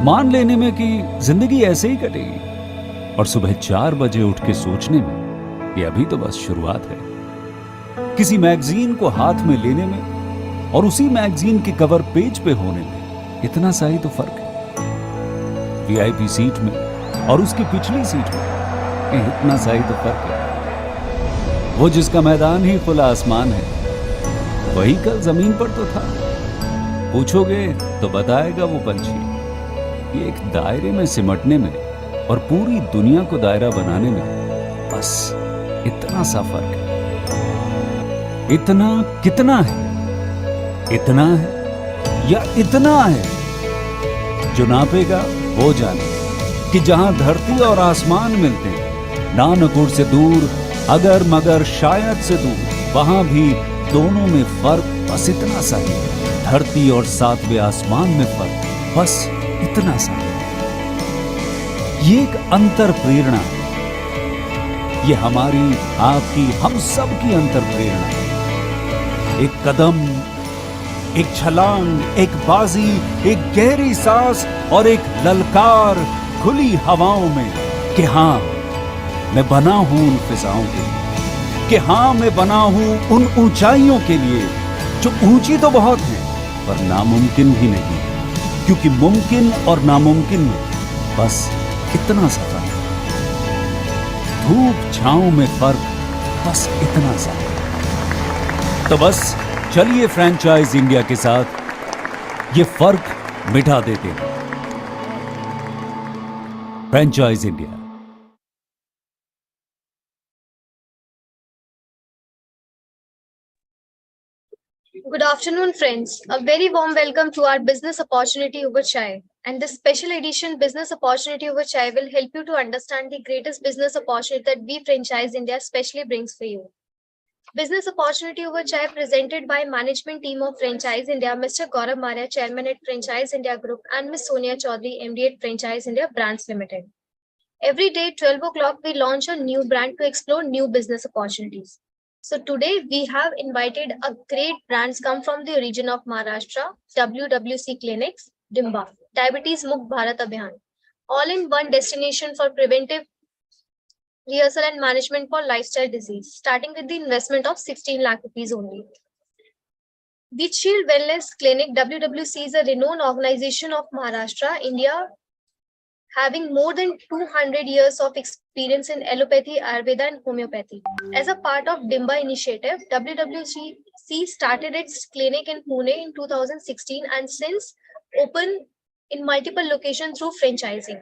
मान लेने में कि जिंदगी ऐसे ही कटेगी और सुबह 4 बजे उठ के सोचने में ये अभी तो बस शुरुआत है। किसी मैगजीन को हाथ में लेने में और उसी मैगजीन के कवर पेज पे होने में इतना सा ही तो फर्क है। वीआईपी सीट में और उसकी पिछली सीट में इतना सा ही तो फर्क है। वो जिसका मैदान ही खुला आसमान है वही कल जमीन पर तो था। पूछोगे तो बताएगा वो पंछी। ये एक दायरे में सिमटने में और पूरी दुनिया को दायरा बनाने में बस इतना सा फर्क है। इतना कितना है? इतना है या इतना है? जो नापेगा वो जाने कि जहां धरती और आसमान मिलते हैं, नानकुर से दूर, अगर मगर शायद से दूर, वहां भी दोनों में फर्क बस इतना सा है। धरती और सातवें आसमान में फर्क बस इतना सा है। ये एक अंतर प्रेरणा है। ये हमारी, आपकी, हम सब की अंतर प्रेरणा है। एक कदम, एक छलांग, एक बाजी, एक गहरी सांस और एक ललकार खुली हवाओं में कि हाँ मैं बना हूं उन फिजाओं के लिए, कि हाँ मैं बना हूं उन ऊंचाइयों के लिए जो ऊंची तो बहुत है पर नामुमकिन भी नहीं, क्योंकि मुमकिन और नामुमकिन में बस इतना सा फर्क। धूप छांव में फर्क बस इतना सा। तो बस चलिए फ्रेंचाइज इंडिया के साथ ये फर्क मिटा देते हैं। Franchise India. Good afternoon, friends. A very warm welcome to our business opportunity over chai. And this special edition business opportunity over chai will help you to understand the greatest business opportunity that we franchise India specially brings for you. Business opportunity over chai presented by management team of Franchise India, Mr. Gaurav Maria, Chairman at Franchise India Group, and Ms. Sonia Chaudhary, MD at Franchise India Brands Limited. Every day, 12 o'clock, we launch a new brand to explore new business opportunities. So today we have invited a great brands come from the region of Maharashtra, WWC Clinics, DIMBHA, Diabetes Mukt Bharat Abhiyan, all in one destination for preventive rehearsal and management for lifestyle disease, starting with the investment of 16 lakh rupees only. Weisheit Wellness Clinic, WWC, is a renowned organization of Maharashtra, India, having more than 200 years of experience in allopathy, Ayurveda, and homeopathy. As a part of DIMBHA initiative, WWC started its clinic in Pune in 2016 and since open in multiple locations through franchising.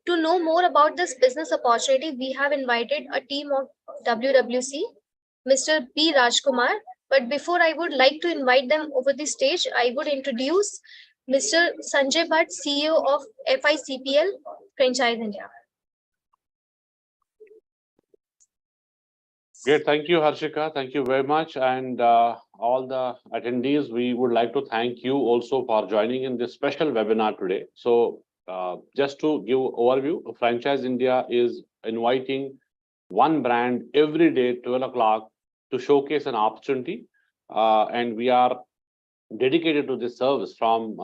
To know more about this business opportunity, we have invited a team of WWC, Mr. B. Rajkumar. But before I would like to invite them over the stage, I would introduce Mr. Sanjay Bhatt, CEO of FICPL Franchise India. Great, thank you, Harshika. Thank you very much. And all the attendees, we would like to thank you also for joining in this special webinar today. So just to give overview, Franchise India is inviting one brand every day, 12 o'clock, to showcase an opportunity. And we are dedicated to this service from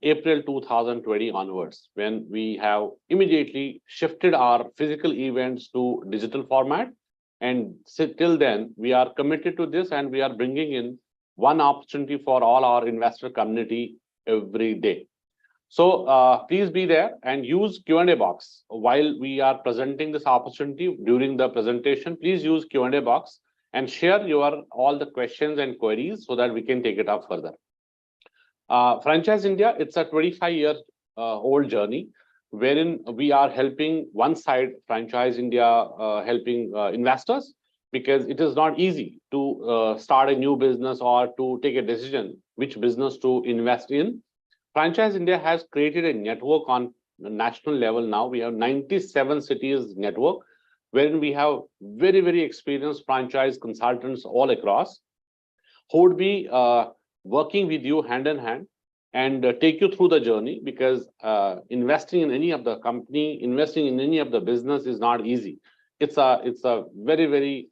April 2020 onwards, when we have immediately shifted our physical events to digital format. And till then, we are committed to this and we are bringing in one opportunity for all our investor community every day. So please be there and use Q&A box. While we are presenting this opportunity during the presentation, please use Q&A box and share all the questions and queries so that we can take it up further. Franchise India, it's a 25-year-old journey wherein we are helping one side, Franchise India, helping investors, because it is not easy to start a new business or to take a decision which business to invest in. Franchise India has created a network on the national level now. We have 97 cities network, wherein we have very, very experienced franchise consultants all across who would be working with you hand in hand and take you through the journey, because investing in any of the company, investing in any of the business is not easy. It's a very, very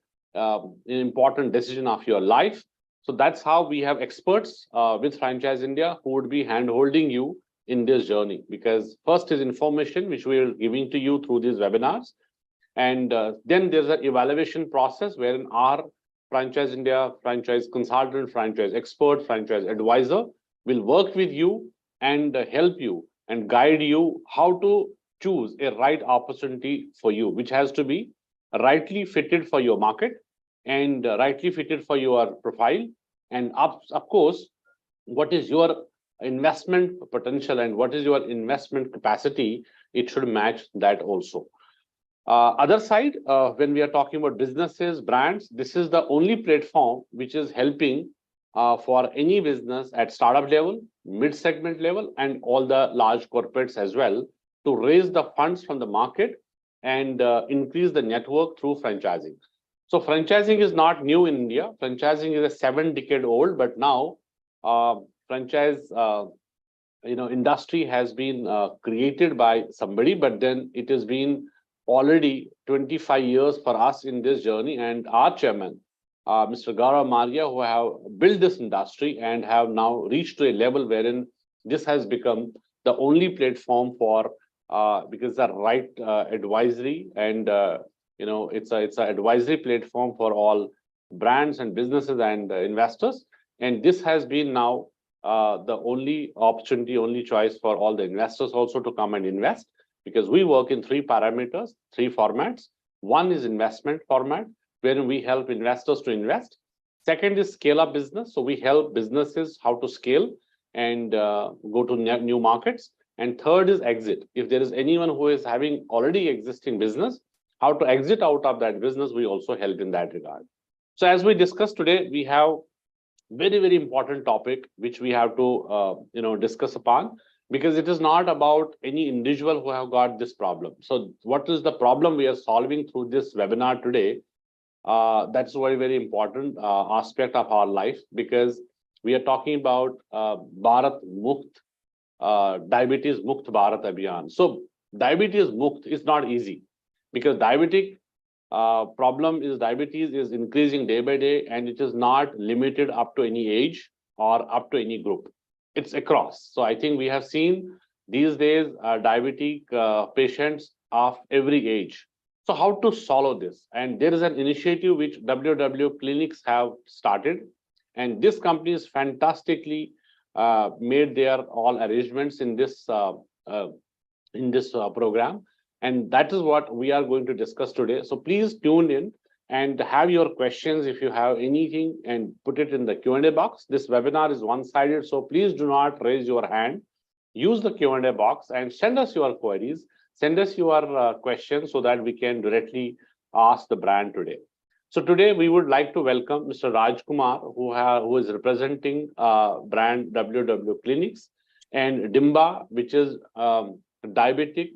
important decision of your life. So that's how we have experts with Franchise India who would be hand-holding you in this journey, because first is information which we are giving to you through these webinars, and then there's an evaluation process wherein our Franchise India franchise consultant, franchise expert, franchise advisor will work with you and help you and guide you how to choose a right opportunity for you, which has to be rightly fitted for your market and rightly fitted for your profile. And of course, what is your investment potential and what is your investment capacity, it should match that also. Other side, when we are talking about businesses, brands, this is the only platform which is helping for any business at startup level, mid-segment level, and all the large corporates as well, to raise the funds from the market and increase the network through franchising. So franchising is not new in India. Franchising is a 7-decade-old, but now franchise industry has been created by somebody, but then it has been already 25 years for us in this journey, and our chairman, Mr. Gaurav Maria, who have built this industry and have now reached to a level wherein this has become the only platform for because the right advisory and it's an advisory platform for all brands and businesses and investors, and this has been now the only opportunity, only choice for all the investors also to come and invest, because we work in 3 parameters, 3 formats. One is investment format, wherein we help investors to invest. Second is scale up business. So we help businesses how to scale and go to new markets. And third is exit. If there is anyone who is having already existing business, how to exit out of that business, we also help in that regard. So as we discussed today, we have very, very important topic, which we have to discuss upon, because it is not about any individual who have got this problem. So what is the problem we are solving through this webinar today? That's a very, very important aspect of our life, because we are talking about Bharat Mukt, Diabetes Mukt Bharat Abhiyan. So diabetes Mukt is not easy, because diabetic problem is diabetes is increasing day by day, and it is not limited up to any age or up to any group. It's across. So I think we have seen these days diabetic patients of every age. So how to solve this? And there is an initiative which WWC Clinics have started, and this company is fantastically made their all arrangements in this program, and that is what we are going to discuss today. So please tune in and have your questions if you have anything, and put it in the Q&A box. This webinar is one-sided, so please do not raise your hand. Use the Q&A box and send us your queries, send us your questions, so that we can directly ask the brand today. So today we would like to welcome Mr. Rajkumar, who is representing brand WWC Clinics, and DIMBHA, which is Diabetic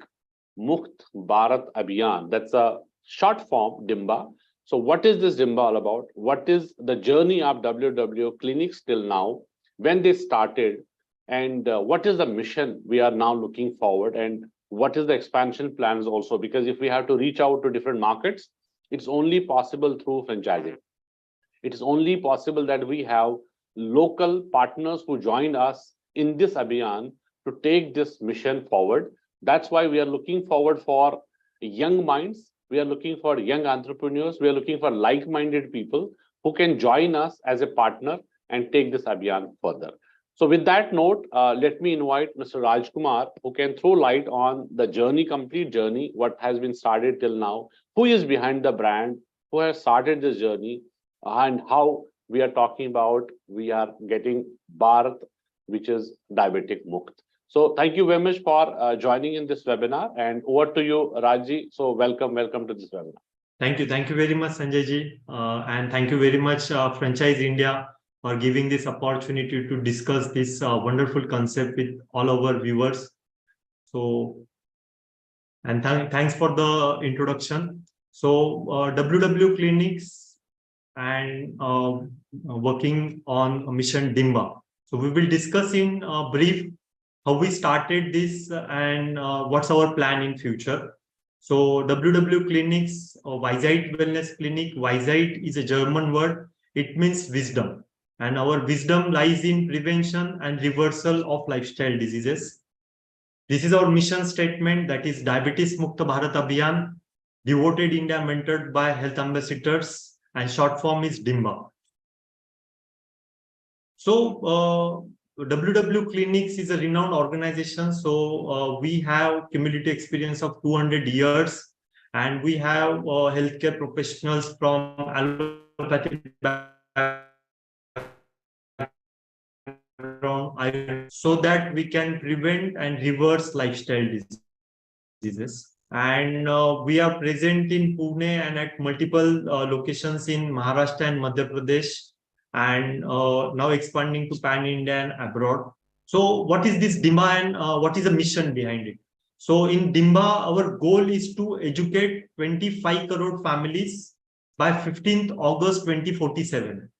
Mukt Bharat Abhiyan. That's a short form, DIMBHA. So what is this DIMBHA all about? What is the journey of WWC Clinics till now, when they started, and what is the mission we are now looking forward, and what is the expansion plans also? Because if we have to reach out to different markets, it's only possible through franchising. It is only possible that we have local partners who join us in this Abhiyan to take this mission forward. That's why we are looking forward for young minds. We are looking for young entrepreneurs. We are looking for like-minded people who can join us as a partner and take this Abhiyan further. So with that note, let me invite Mr. Rajkumar, who can throw light on the journey, complete journey, what has been started till now, who is behind the brand, who has started this journey, and how we are talking about we are getting Bharat, which is Diabetic Mukt. So thank you very much for joining in this webinar, and over to you, Rajji. So welcome to this webinar. Thank you very much, Sanjay ji, and thank you very much, Franchise India, for giving this opportunity to discuss this wonderful concept with all our viewers. So, and thanks for the introduction. So WWC Clinics and working on a mission DIMBHA. So we will discuss in brief how we started this and what's our plan in future. So WWC Clinics, Weisheit Wellness Clinic. Weisheit is a German word. It means wisdom. And our wisdom lies in prevention and reversal of lifestyle diseases. This is our mission statement, that is Diabetes Mukta Bharat Abhiyan, Devoted India mentored by health ambassadors, and short form is DIMBHA. So WWC Clinics is a renowned organization. So we have cumulative experience of 200 years, and we have healthcare professionals from allopathic background, so that we can prevent and reverse lifestyle diseases. And we are present in Pune and at multiple locations in Maharashtra and Madhya Pradesh, and now expanding to pan India and abroad. So what is this DIMBHA, and what is the mission behind it? So in DIMBHA, our goal is to educate 25 crore families by 15th August 2047.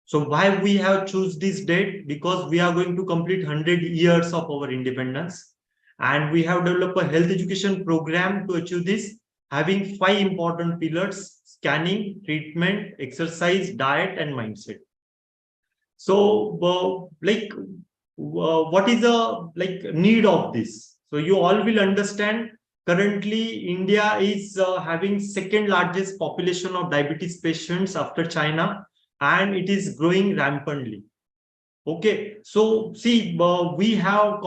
So why we have choose this date? Because we are going to complete 100 years of our independence, and we have developed a health education program to achieve this, having 5 important pillars: scanning, treatment, exercise, diet, and mindset. So what is the need of this? So you all will understand, currently India is having second largest population of diabetes patients after China, and it is growing rampantly. Okay, so see, we have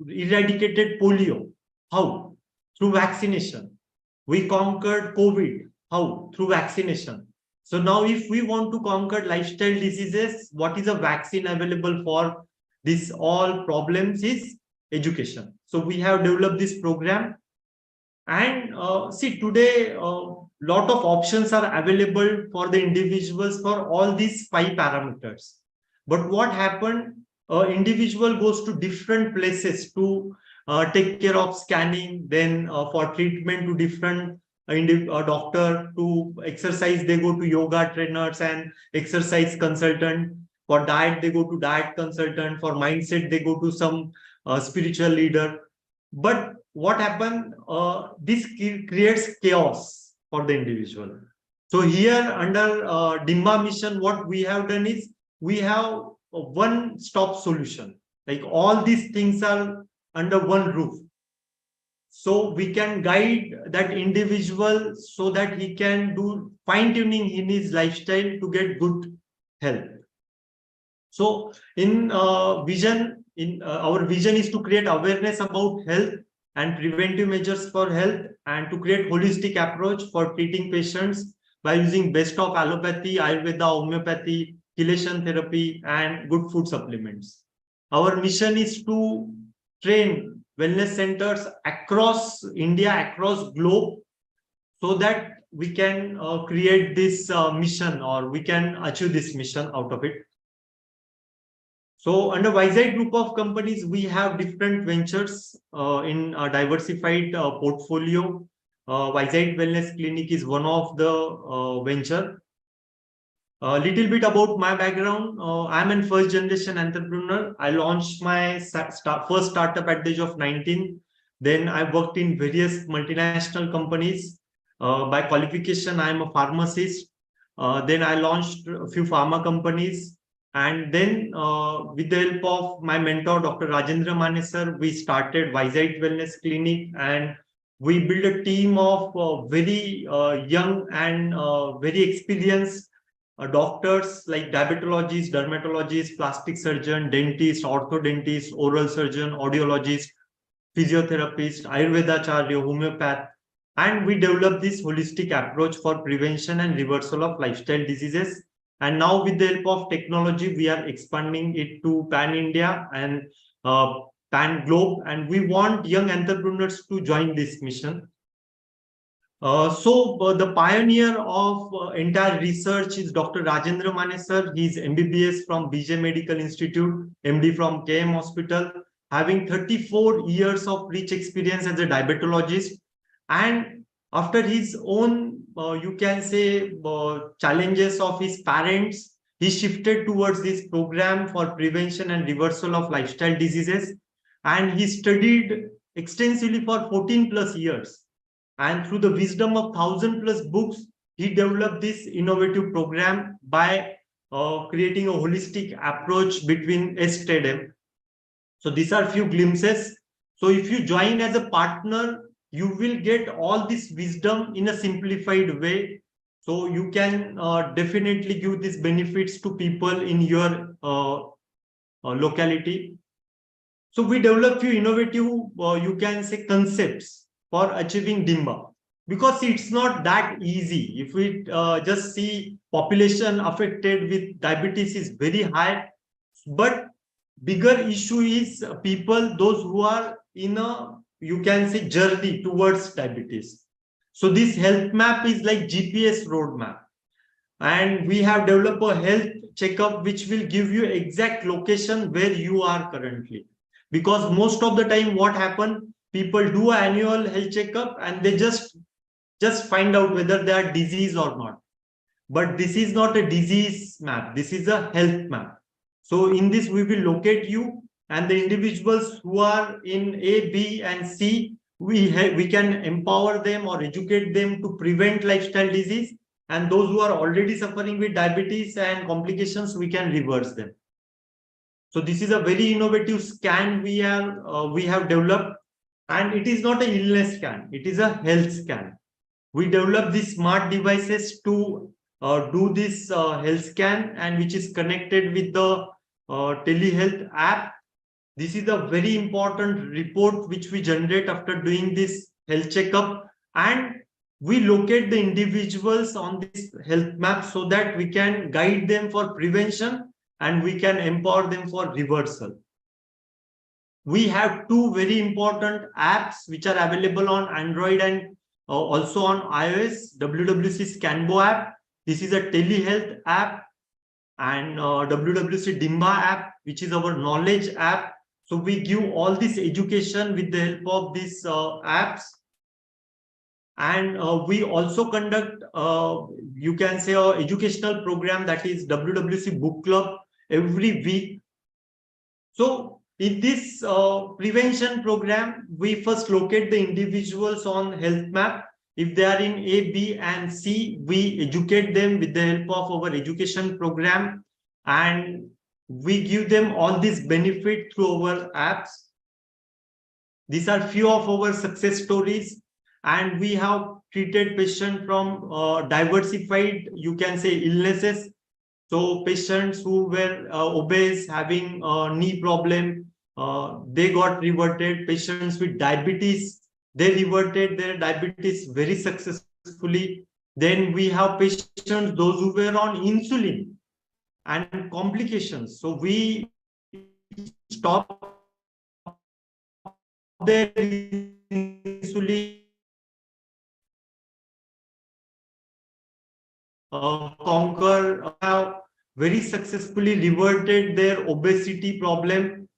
eradicated polio. How? Through vaccination. We conquered COVID. How? Through vaccination. So now if we want to conquer lifestyle diseases, what is a vaccine available for this all problems is education. So we have developed this program, and see, today lot of options are available for the individuals for all these 5 parameters. But what happened, individual goes to different places to take care of scanning, then for treatment to different doctor, to exercise they go to yoga trainers and exercise consultant, for diet they go to diet consultant, for mindset they go to some spiritual leader. But what happened, this creates chaos for the individual. So here under DIMBHA mission, what we have done is we have a one-stop solution. Like all these things are under one roof. So we can guide that individual so that he can do fine-tuning in his lifestyle to get good health. So in our vision is to create awareness about health and preventive measures for health, and to create holistic approach for treating patients by using best of allopathy, Ayurveda, homeopathy, chelation therapy, and good food supplements. Our mission is to train wellness centers across India, across globe, so that we can create this mission, or we can achieve this mission out of it. So under Weisheit group of companies, we have different ventures in a diversified portfolio. Weisheit Wellness Clinic is one of the venture. A little bit about my background. I'm a first generation entrepreneur. I launched my first startup at the age of 19. Then I worked in various multinational companies. By qualification, I'm a pharmacist. Then I launched a few pharma companies. And then with the help of my mentor, Dr. Rajendra Mane sir, we started Weisheit Wellness Clinic, and we built a team of very young and very experienced doctors like diabetologists, dermatologists, plastic surgeon, dentist, orthodontist, oral surgeon, audiologist, physiotherapist, Ayurvedacharya, homeopath. And we developed this holistic approach for prevention and reversal of lifestyle diseases. And now with the help of technology, we are expanding it to pan-India and pan-globe. And we want young entrepreneurs to join this mission. The pioneer of entire research is Dr. Rajendra Mane sir. He's MBBS from BJ Medical Institute, MD from KM Hospital, having 34 years of rich experience as a diabetologist. And after his own, you can say, challenges of his parents, he shifted towards this program for prevention and reversal of lifestyle diseases. And he studied extensively for 14 plus years. And through the wisdom of 1,000 plus books, he developed this innovative program by creating a holistic approach between STEM. So these are few glimpses. So if you join as a partner, you will get all this wisdom in a simplified way. So you can definitely give these benefits to people in your locality. So we develop few innovative, you can say, concepts for achieving DIMBHA, because it's not that easy. If we just see population affected with diabetes is very high, but bigger issue is people, those who are in a, you can say, journey towards diabetes. So this health map is like GPS roadmap. And we have developed a health checkup which will give you exact location where you are currently. Because most of the time what happen, people do annual health checkup and they just find out whether they are diseased or not. But this is not a disease map, this is a health map. So in this we will locate you, and the individuals who are in A, B and C, we can empower them or educate them to prevent lifestyle disease, and those who are already suffering with diabetes and complications, we can reverse them. So this is a very innovative scan we have developed, and it is not an illness scan, it is a health scan. We developed these smart devices to do this health scan, and which is connected with the telehealth app. This is a very important report which we generate after doing this health checkup, and we locate the individuals on this health map so that we can guide them for prevention and we can empower them for reversal. We have two very important apps which are available on Android and also on iOS. WWC Scanbo app, this is a telehealth app, and WWC DIMBHA app, which is our knowledge app. So we give all this education with the help of these apps. And we also conduct, you can say, an educational program, that is WWC Book Club, every week. So in this prevention program, we first locate the individuals on health map. If they are in A, B and C, we educate them with the help of our education program, and we give them all this benefit through our apps. These are few of our success stories, and we have treated patients from diversified, you can say, illnesses. So patients who were obese, having knee problem, they got reverted. Patients with diabetes, they reverted their diabetes very successfully. Then we have patients, those who were on insulin and complications. So we stop their insulin, conquer, have very successfully reverted their obesity problem.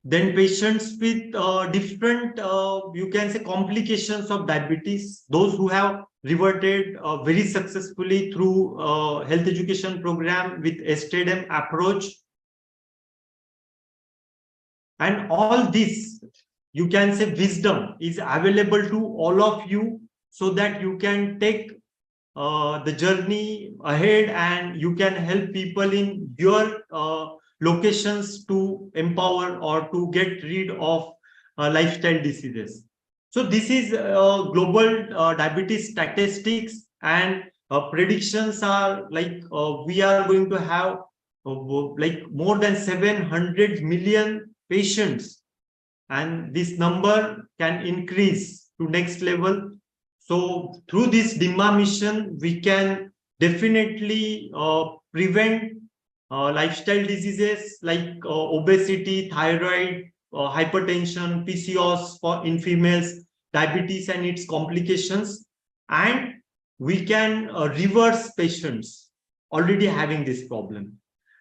Then patients with different, you can say, complications of diabetes, those who have reverted very successfully through health education program with STDM approach. And all this, you can say, wisdom is available to all of you, so that you can take the journey ahead and you can help people in your locations to empower or to get rid of lifestyle diseases. So this is global diabetes statistics, and predictions are like we are going to have like more than 700 million patients, and this number can increase to next level. So through this DIMBHA mission, we can definitely prevent lifestyle diseases like obesity, thyroid, hypertension, PCOS in females, diabetes and its complications, and we can reverse patients already having this problem.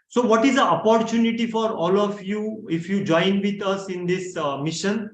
So what is the opportunity for all of you if you join with us in this mission?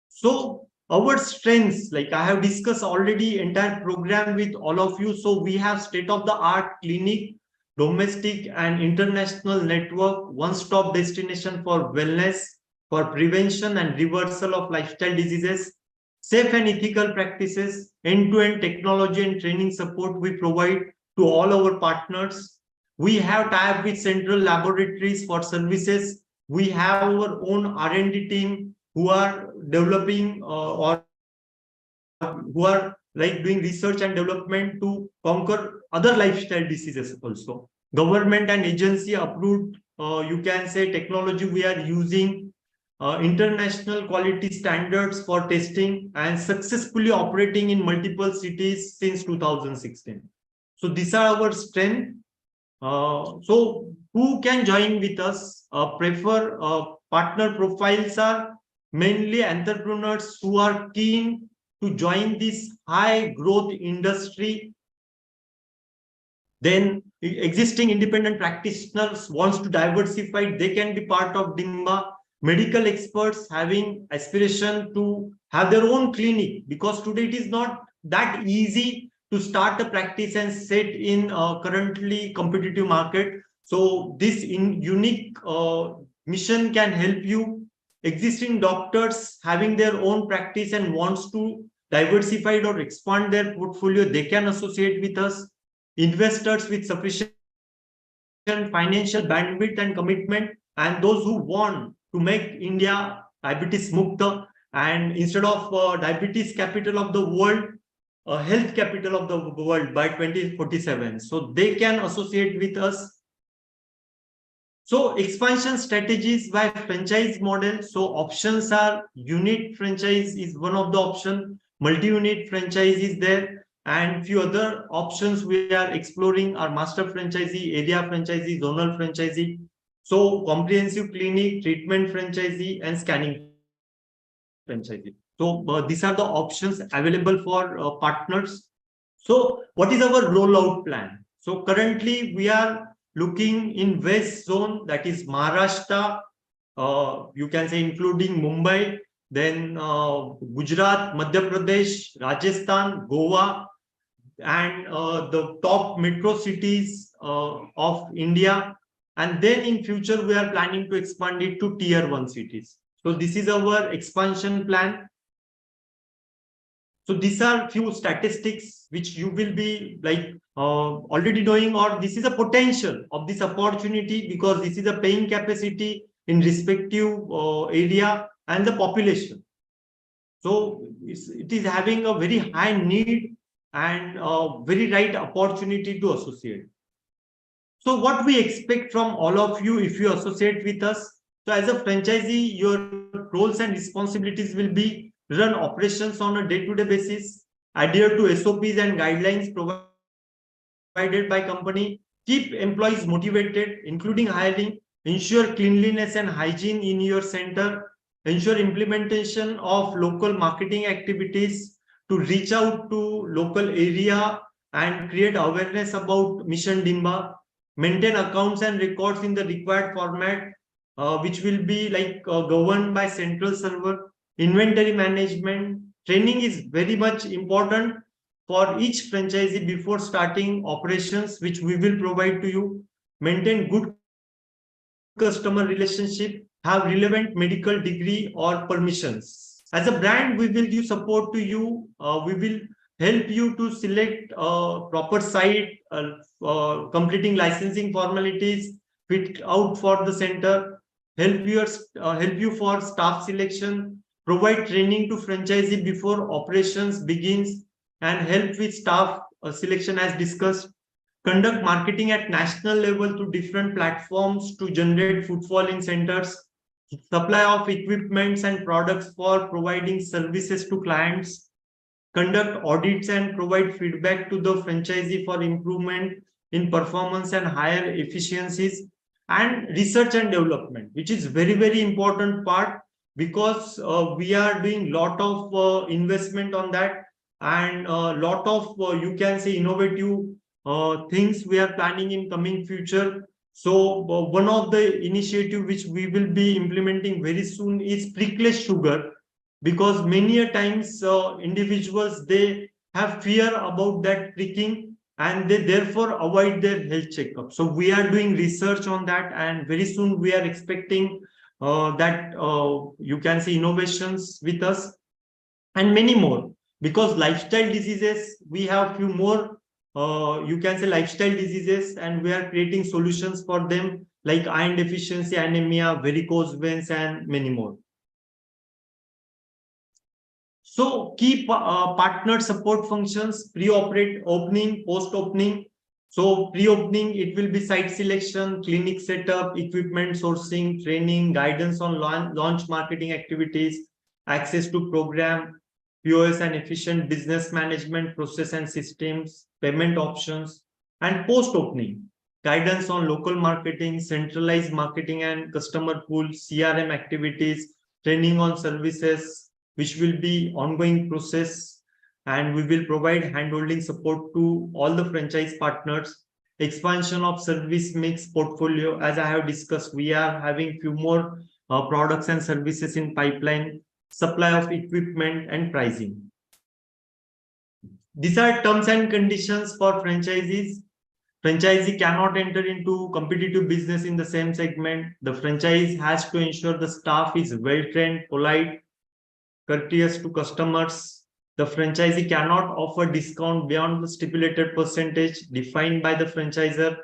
So our strengths, like I have discussed already entire program with all of you. So we have state-of-the-art clinic, domestic and international network, one-stop destination for wellness, for prevention and reversal of lifestyle diseases, safe and ethical practices, end-to-end technology and training support we provide to all our partners. We have tie-up with central laboratories for services. We have our own R&D team. who are developing or who are like doing research and development to conquer other lifestyle diseases also. Government and agency approved, you can say, technology we are using, international quality standards for testing, and successfully operating in multiple cities since 2016. So these are our strength. So who can join with us? Prefer partner profiles are mainly entrepreneurs who are keen to join this high growth industry. Then existing independent practitioners wants to diversify, they can be part of DIMBHA. Medical experts having aspiration to have their own clinic, because today it is not that easy to start a practice and set in a currently competitive market. So this unique mission can help you. Existing doctors having their own practice and wants to diversify or expand their portfolio, they can associate with us. Investors with sufficient financial bandwidth and commitment, and those who want to make India diabetes mukta, and instead of diabetes capital of the world, health capital of the world by 2047. So they can associate with us. So expansion strategies by franchise model. So options are unit franchise is one of the option, multi-unit franchise is there, and few other options we are exploring are master franchisee, area franchisee, zonal franchisee. So comprehensive clinic, treatment franchisee, and scanning franchisee. So these are the options available for partners. So what is our rollout plan? So currently we are looking in West Zone, that is Maharashtra, you can say including Mumbai, then Gujarat, Madhya Pradesh, Rajasthan, Goa, and the top metro cities of India. And then in future, we are planning to expand it to tier 1 cities. So this is our expansion plan. So these are few statistics which you will be like already knowing, or this is a potential of this opportunity, because this is a paying capacity in respective area and the population. So it is having a very high need and very right opportunity to associate. So what we expect from all of you if you associate with us? So as a franchisee, your roles and responsibilities will be run operations on a day-to-day basis, adhere to SOPs and guidelines provided by company, keep employees motivated, including hiring, ensure cleanliness and hygiene in your center, ensure implementation of local marketing activities to reach out to local area and create awareness about Mission DIMBHA, maintain accounts and records in the required format, which will be like governed by central server, inventory management. Training is very much important for each franchisee before starting operations, which we will provide to you. Maintain good customer relationship, have relevant medical degree or permissions. As a brand, we will give support to you. We will help you to select proper site, completing licensing formalities, fit out for the center, help you for staff selection, provide training to franchisee before operations begins, and help with staff selection as discussed. Conduct marketing at national level to different platforms to generate footfall in centers. Supply of equipments and products for providing services to clients. Conduct audits and provide feedback to the franchisee for improvement in performance and higher efficiencies. And research and development, which is very, very important part, because we are doing lot of investment on that, and a lot of you can say innovative things we are planning in coming future. So one of the initiative which we will be implementing very soon is prickless sugar, because many a times individuals, they have fear about that pricking and they therefore avoid their health checkup. So we are doing research on that, and very soon we are expecting that you can see innovations with us, and many more, because lifestyle diseases, we have few more you can say lifestyle diseases, and we are creating solutions for them, like iron deficiency, anemia, varicose veins, and many more. So key partner support functions: opening, post-opening. So pre-opening, it will be site selection, clinic setup, equipment sourcing, training, guidance on launch marketing activities, access to program, POS and efficient business management process and systems, payment options. And post-opening, guidance on local marketing, centralized marketing and customer pool, CRM activities, training on services, which will be ongoing process, and we will provide handholding support to all the franchise partners. Expansion of service mix portfolio, as I have discussed, we are having few more products and services in pipeline. Supply of equipment and pricing. These are terms and conditions for franchisees. Franchisee cannot enter into competitive business in the same segment. The franchise has to ensure the staff is well-trained, polite, courteous to customers. The franchisee cannot offer discount beyond the stipulated percentage defined by the franchisor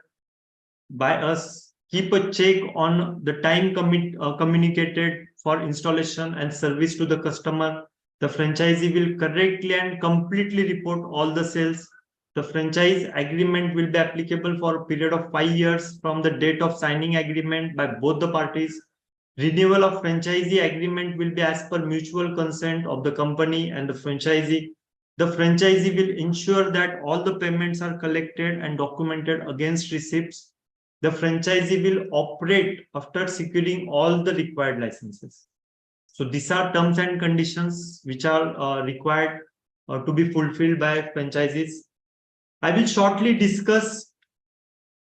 by us. Keep a check on the time communicated for installation and service to the customer. The franchisee will correctly and completely report all the sales. The franchise agreement will be applicable for a period of 5 years from the date of signing agreement by both the parties. Renewal of franchisee agreement will be as per mutual consent of the company and the franchisee. The franchisee will ensure that all the payments are collected and documented against receipts. The franchisee will operate after securing all the required licenses. So these are terms and conditions which are required to be fulfilled by franchisees. I will shortly discuss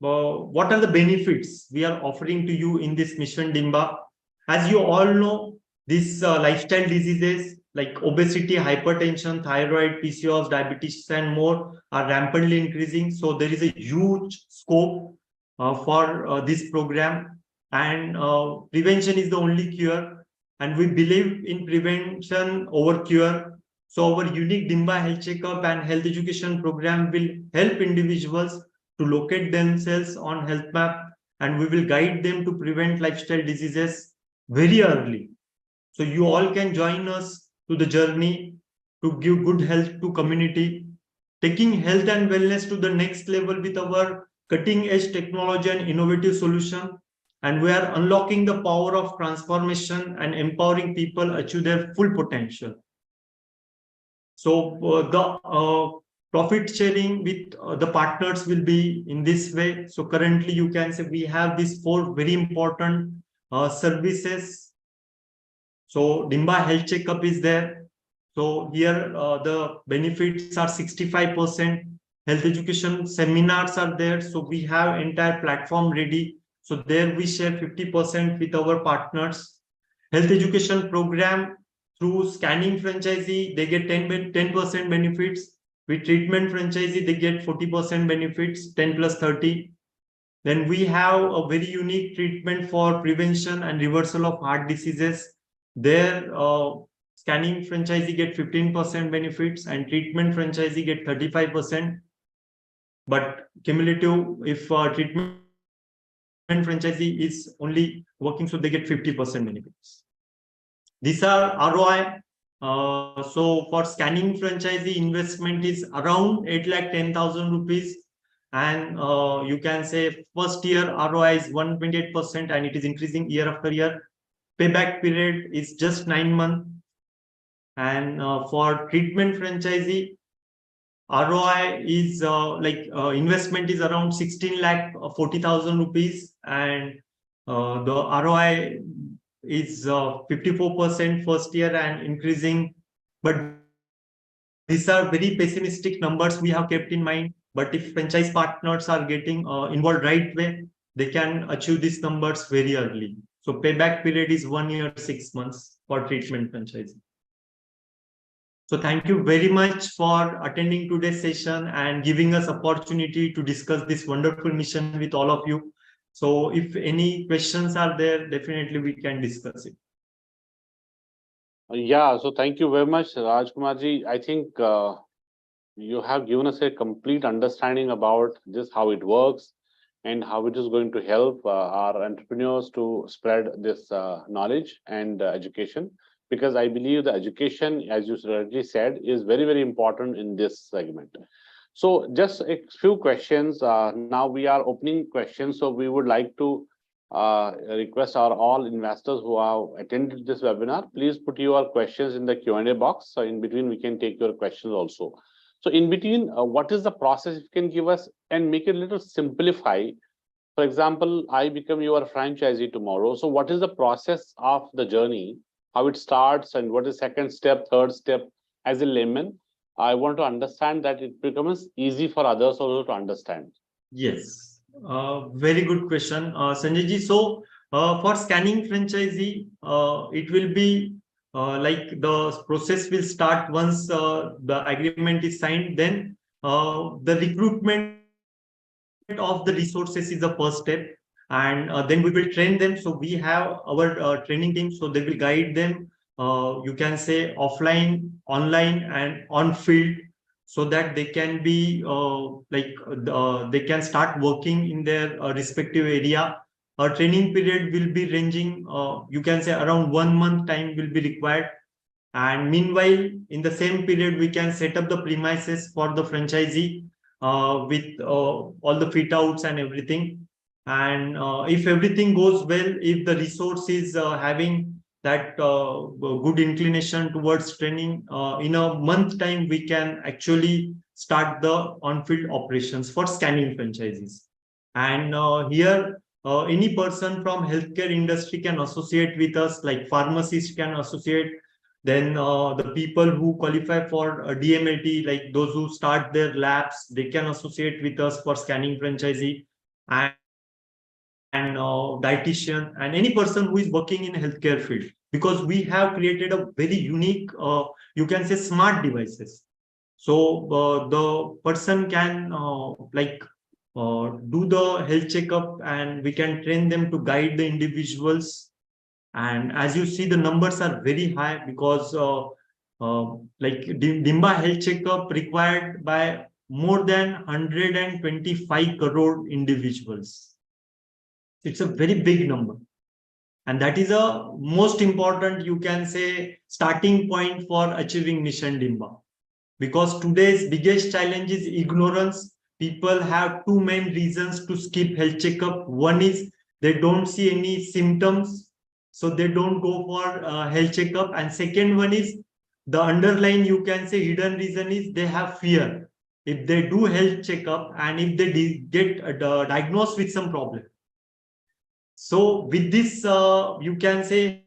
what are the benefits we are offering to you in this mission DIMBHA. As you all know, these lifestyle diseases like obesity, hypertension, thyroid, PCOS, diabetes, and more are rampantly increasing. So there is a huge scope for this program, and prevention is the only cure. And we believe in prevention over cure. So our unique DIMBHA health checkup and health education program will help individuals to locate themselves on health map, and we will guide them to prevent lifestyle diseases very early. So you all can join us to the journey to give good health to community, taking health and wellness to the next level with our cutting edge technology and innovative solution. And we are unlocking the power of transformation and empowering people achieve their full potential. So the profit sharing with the partners will be in this way. So currently you can say we have these 4 very important services. So DIMBHA health checkup is there. So here the benefits are 65%. Health education seminars are there. So we have entire platform ready. So there we share 50% with our partners. Health education program through scanning franchisee, they get 10% benefits. With treatment franchisee, they get 40% benefits, 10 plus 30. Then we have a very unique treatment for prevention and reversal of heart diseases. There, scanning franchisee get 15% benefits and treatment franchisee get 35%. But cumulative, if treatment franchisee is only working, so they get 50% benefits. These are ROI. So for scanning franchisee, investment is around 8,10,000 rupees. And you can say first year ROI is 128% and it is increasing year after year. Payback period is just 9 months. And for treatment franchisee, ROI is investment is around 16,40,000 rupees, and the ROI is 54% first year and increasing. But these are very pessimistic numbers we have kept in mind. But if franchise partners are getting involved right way, they can achieve these numbers very early. So payback period is 1 year, 6 months for treatment franchising. So thank you very much for attending today's session and giving us opportunity to discuss this wonderful mission with all of you. So if any questions are there, definitely we can discuss it. Yeah, so thank you very much, Rajkumarji. I think you have given us a complete understanding about this, how it works, and how it is going to help our entrepreneurs to spread this knowledge and education. because I believe the education, as you already said, is very, very important in this segment. So just a few questions. Now we are opening questions. So we would like to request our all investors who have attended this webinar, please put your questions in the Q&A box. So in between, we can take your questions also. So in between, what is the process you can give us and make it a little simplify? For example, I become your franchisee tomorrow. So what is the process of the journey, how it starts, and what is second step, third step? As a layman, I want to understand that it becomes easy for others also to understand. Yes, very good question, Sanjay ji. So for scanning franchisee, it will be like the process will start once the agreement is signed. Then the recruitment of the resources is the first step, and then we will train them. So we have our training team, so they will guide them. You can say offline, online, and on field, so that they can be they can start working in their respective area. Our training period will be ranging, you can say around 1 month time will be required. And meanwhile, in the same period, we can set up the premises for the franchisee with all the fit outs and everything. And if everything goes well, if the resource is having that good inclination towards training, in a month time, we can actually start the on-field operations for scanning franchises. And here, any person from healthcare industry can associate with us, like pharmacists can associate. Then the people who qualify for DMLT, like those who start their labs, they can associate with us for scanning franchisee. And dietitian, and any person who is working in healthcare field, because we have created a very unique, you can say smart devices. So the person can do the health checkup, and we can train them to guide the individuals. And as you see, the numbers are very high, because like DIMBHA health checkup required by more than 125 crore individuals. It's a very big number. And that is a most important, you can say, starting point for achieving Mission DIMBHA. Because today's biggest challenge is ignorance. People have two main reasons to skip health checkup. One is they don't see any symptoms, so they don't go for health checkup. And second one is the underlying, you can say, hidden reason is they have fear. If they do health checkup and if they get diagnosed with some problem. So with this, you can say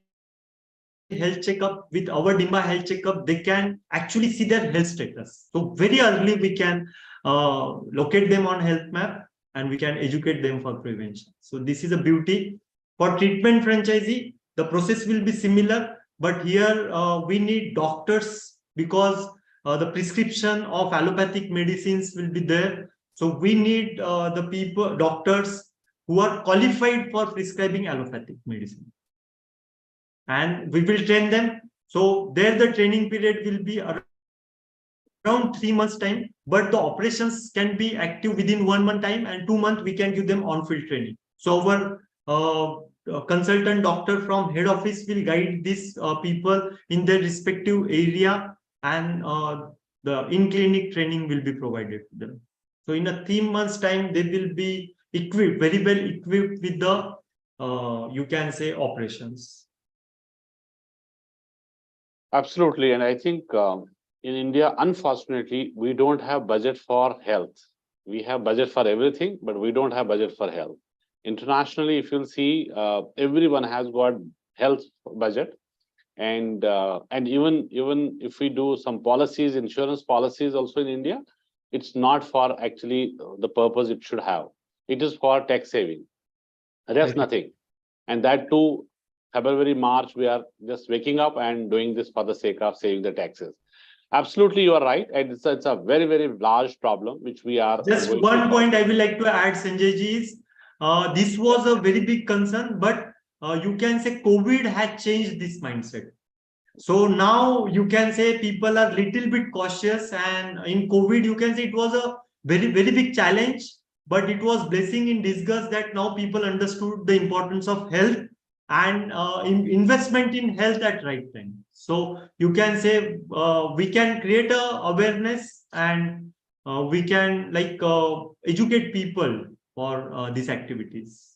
health checkup, with our DIMBHA health checkup, they can actually see their health status. So very early we can locate them on health map, and we can educate them for prevention. So this is a beauty. For treatment franchisee, the process will be similar, but here we need doctors, because the prescription of allopathic medicines will be there. So we need the people, doctors who are qualified for prescribing allopathic medicine. And we will train them. So there the training period will be around 3 months time, but the operations can be active within 1 month time, and 2 months we can give them on-field training. So our consultant doctor from head office will guide these people in their respective area, and the in-clinic training will be provided to them. So in a 3 months time, they will be equipped, very well equipped with the, you can say, operations. Absolutely. And I think in India, unfortunately, we don't have budget for health. We have budget for everything, but we don't have budget for health. Internationally, if you'll see, everyone has got health budget. And even if we do some policies, insurance policies also in India, it's not for actually the purpose it should have. It is for tax saving. There's nothing. And that too, February, March, we are just waking up and doing this for the sake of saving the taxes. Absolutely, you are right. And it's a very, very large problem, which we are. Just one point I will like to add, Sanjay ji, is this was a very big concern, but you can say COVID had changed this mindset. So now you can say people are little bit cautious, and in COVID, you can say it was a very, very big challenge, but it was blessing in disguise that now people understood the importance of health and investment in health at right time. So you can say we can create a awareness, and we can educate people for these activities.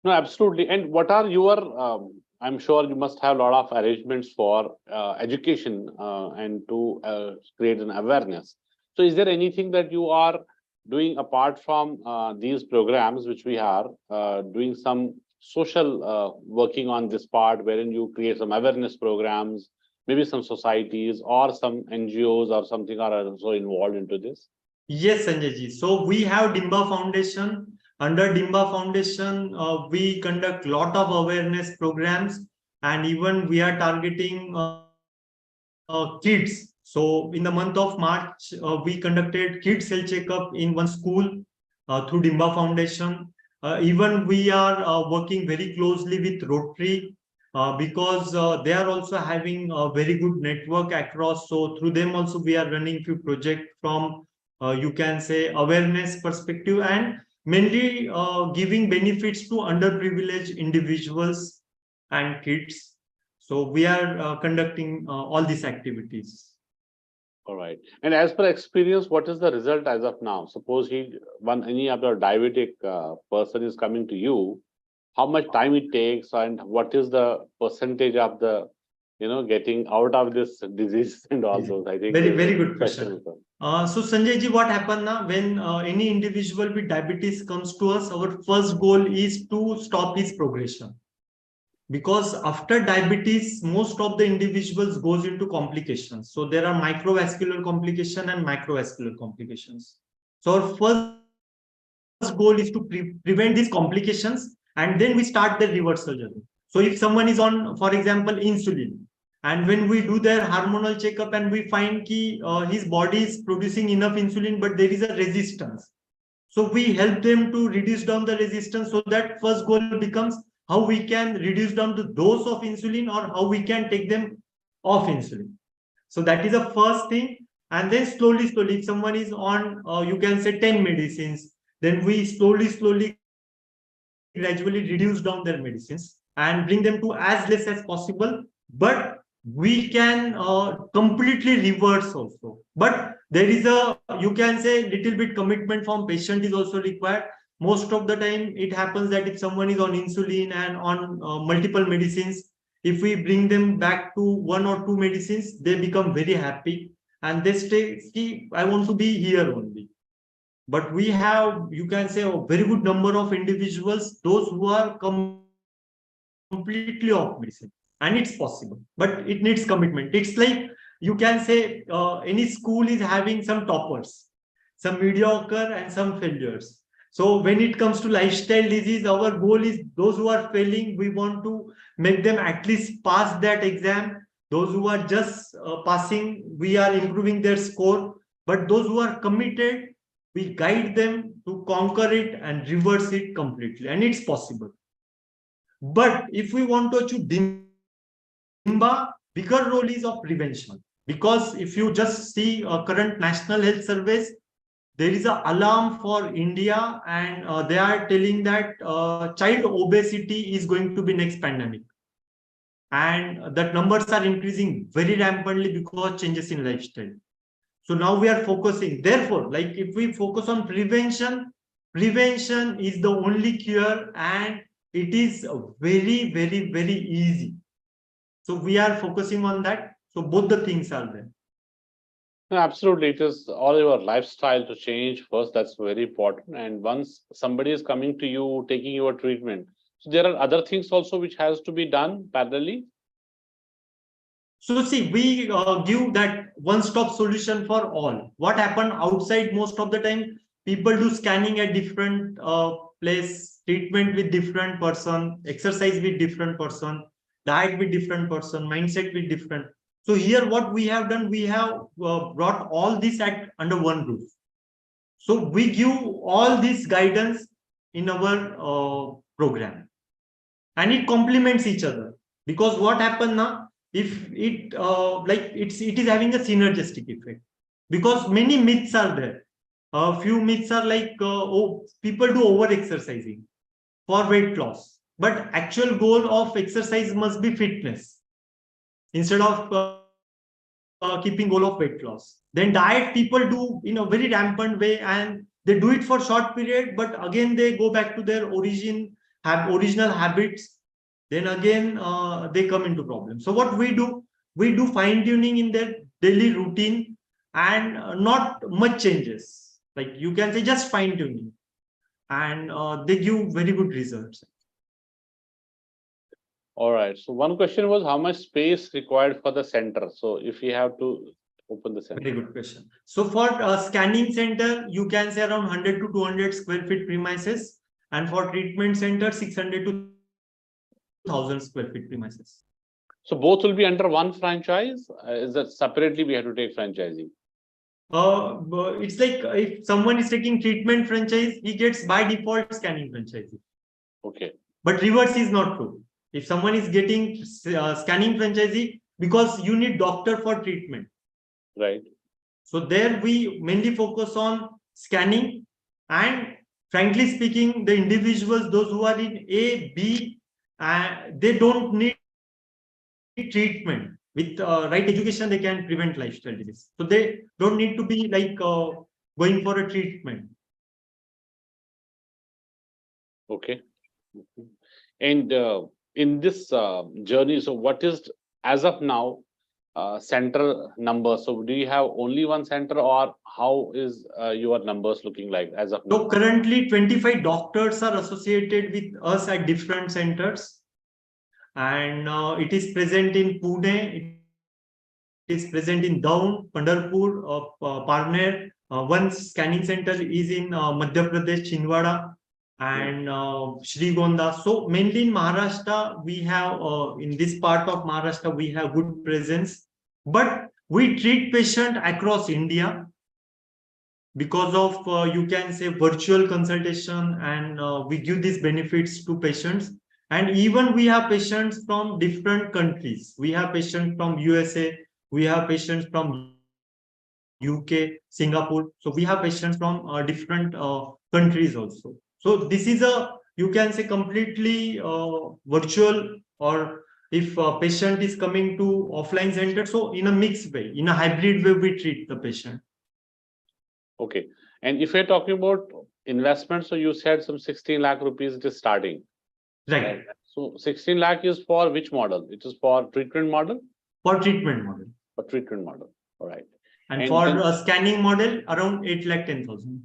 No, absolutely. And what are your, I'm sure you must have a lot of arrangements for education and to create an awareness. So is there anything that you are doing apart from these programs, which we are doing some social working on this part, wherein you create some awareness programs, maybe some societies or some NGOs or something are also involved into this? Yes, Sanjay ji. So we have DIMBHA Foundation. Under DIMBHA Foundation, we conduct lot of awareness programs, and even we are targeting kids. So in the month of March, we conducted kids health checkup in one school through DIMBHA Foundation. Even we are working very closely with Rotary because they are also having a very good network across. So through them also we are running few projects from you can say awareness perspective, and mainly giving benefits to underprivileged individuals and kids. So we are conducting all these activities. All right. And as per experience, what is the result as of now? Suppose any other diabetic person is coming to you, how much time it takes, and what is the percentage of the, getting out of this disease and all those? I think Very good question. So Sanjay ji, what happened now when any individual with diabetes comes to us, our first goal is to stop his progression. Because after diabetes, most of the individuals goes into complications. So there are microvascular complications and macrovascular complications. So our first goal is to prevent these complications, and then we start the reversal journey. So if someone is on, for example, insulin, and when we do their hormonal checkup and we find that his body is producing enough insulin, but there is a resistance. So we help them to reduce down the resistance, so that first goal becomes how we can reduce down the dose of insulin, or how we can take them off insulin. So that is the first thing. And then slowly, if someone is on, you can say 10 medicines, then we slowly, gradually reduce down their medicines and bring them to as less as possible. But we can completely reverse also. But there is a, you can say, little bit commitment from patient is also required. Most of the time it happens that if someone is on insulin and on multiple medicines, if we bring them back to one or two medicines, they become very happy and they stay, see, I want to be here only. But we have, you can say, a very good number of individuals, those who are completely off medicine. And it's possible, but it needs commitment. It's like, you can say, any school is having some toppers, some mediocre and some failures. So when it comes to lifestyle disease, our goal is those who are failing, we want to make them at least pass that exam. Those who are just passing, we are improving their score. But those who are committed, we guide them to conquer it and reverse it completely. And it's possible. But if we want to achieve DIMBHA, bigger role is of prevention. Because if you just see current national health surveys, there is an alarm for India, and they are telling that child obesity is going to be next pandemic. And that numbers are increasing very rampantly because changes in lifestyle. So now we are focusing. Therefore, like if we focus on prevention, prevention is the only cure, and it is very, very, very easy. So we are focusing on that. So both the things are there. No, absolutely. It is all your lifestyle to change first. That's very important. And once somebody is coming to you, taking your treatment, so there are other things also which has to be done parallelly. So see, we give that one-stop solution for all. What happened outside, most of the time, people do scanning at different place, treatment with different person, exercise with different person, diet with different person, mindset with different. So here what we have done, we have brought all this under one roof. So we give all this guidance in our program, and it complements each other. Because what happened now, if it it is having a synergistic effect, because many myths are there. A few myths are like people do over exercising for weight loss, but actual goal of exercise must be fitness. instead of keeping goal of weight loss. Then diet people do in a very rampant way, and they do it for short period, but again they go back to their original habits. Then again they come into problems. So what we do fine tuning in their daily routine, and not much changes. Like you can say just fine tuning, and they give very good results. All right. So one question was how much space required for the center. So if you have to open the center. Very good question. So for scanning center, you can say around 100 to 200 square feet premises, and for treatment center, 600 to 1000 square feet premises. So both will be under one franchise. Is that separately we have to take franchising? It's like if someone is taking treatment franchise, he gets by default scanning franchise. Okay. But reverse is not true. If someone is getting scanning franchisee, because you need doctor for treatment. Right. So there we mainly focus on scanning, and frankly speaking, the individuals, those who are in A, B, they don't need treatment. With right education, they can prevent lifestyle disease. So they don't need to be like going for a treatment. Okay. And in this journey, so what is as of now center number? So do you have only one center, or how is your numbers looking like as of now? So currently 25 doctors are associated with us at different centers, and it is present in Pune, it is present in Daun, Pandharpur, Parner. One scanning center is in Madhya Pradesh, Chhindwara, and Srigonda. So mainly in Maharashtra, we have in this part of Maharashtra we have good presence, but we treat patient across India because of you can say virtual consultation, and we give these benefits to patients. And even we have patients from different countries. We have patients from USA, we have patients from UK, Singapore. So we have patients from different countries also. So this is you can say completely virtual, or if a patient is coming to offline center, so in a mixed way, in a hybrid way, we treat the patient. Okay. And if you're talking about investment, so you said some 16 lakh rupees it is starting. Right. So 16 lakh is for which model? It is for treatment model? For treatment model. For treatment model. All right. And for a scanning model, around 8,10,000.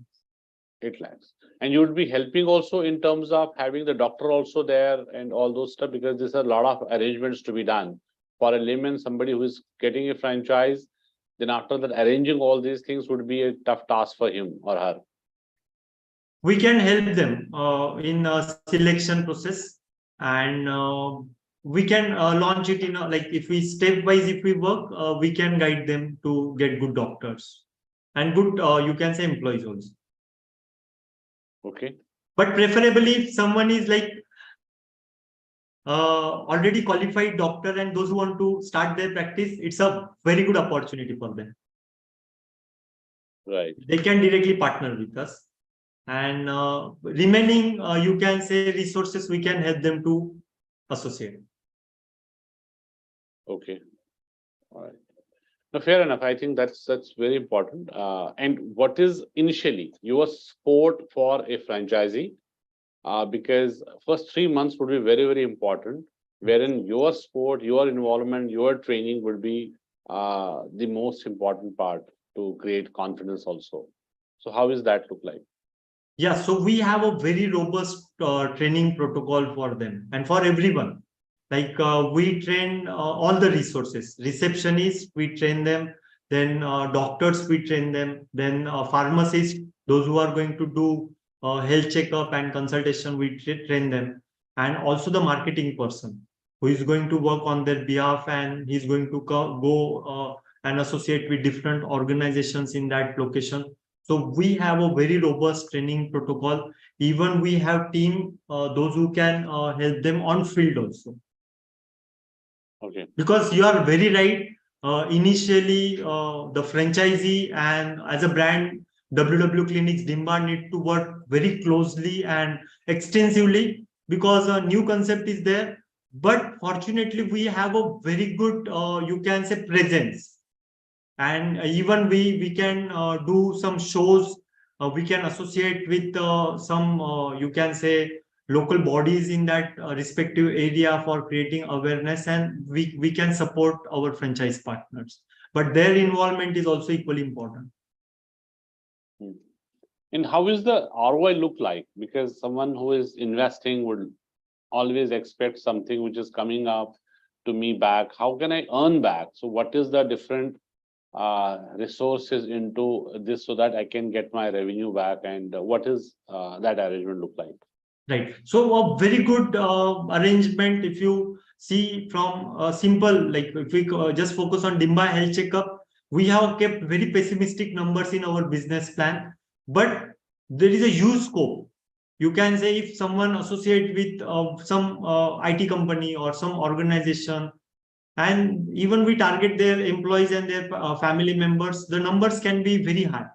8 lakhs. And you would be helping also in terms of having the doctor also there and all those stuff, because there's a lot of arrangements to be done. For a layman, somebody who is getting a franchise, then after that, arranging all these things would be a tough task for him or her. We can help them in a selection process, and we can launch it in like if we stepwise, if we work, we can guide them to get good doctors and good you can say employees also. Okay. But preferably if someone is like already qualified doctor and those who want to start their practice, it's a very good opportunity for them. Right. They can directly partner with us, and remaining you can say resources we can help them to associate. Okay. All right. No, fair enough. I think that's very important. And what is initially your support for a franchisee? Because first 3 months would be very, very important, wherein your support, your involvement, your training would be the most important part to create confidence also. So how is that look like? Yeah, so we have a very robust training protocol for them and for everyone. Like we train all the resources, receptionists, we train them, then doctors, we train them, then pharmacists, those who are going to do health checkup and consultation, we train them, and also the marketing person who is going to work on their behalf, and he's going to go and associate with different organizations in that location. So we have a very robust training protocol. Even we have team, those who can help them on field also. Okay. Because you are very right. Initially, the franchisee and as a brand, WWClinics, DIMBHA need to work very closely and extensively, because a new concept is there. But fortunately, we have a very good, you can say, presence. And even we can do some shows. We can associate with some, you can say, local bodies in that respective area for creating awareness, and we can support our franchise partners. But their involvement is also equally important. And how is the ROI look like? Because someone who is investing would always expect something which is coming up to me back. How can I earn back? So what is the different resources into this so that I can get my revenue back, and what is that arrangement look like? Right. So a very good arrangement, if you see from simple, like if we just focus on DIMBHA health checkup, we have kept very pessimistic numbers in our business plan, but there is a huge scope. You can say if someone associate with some IT company or some organization, and even we target their employees and their family members, the numbers can be very high.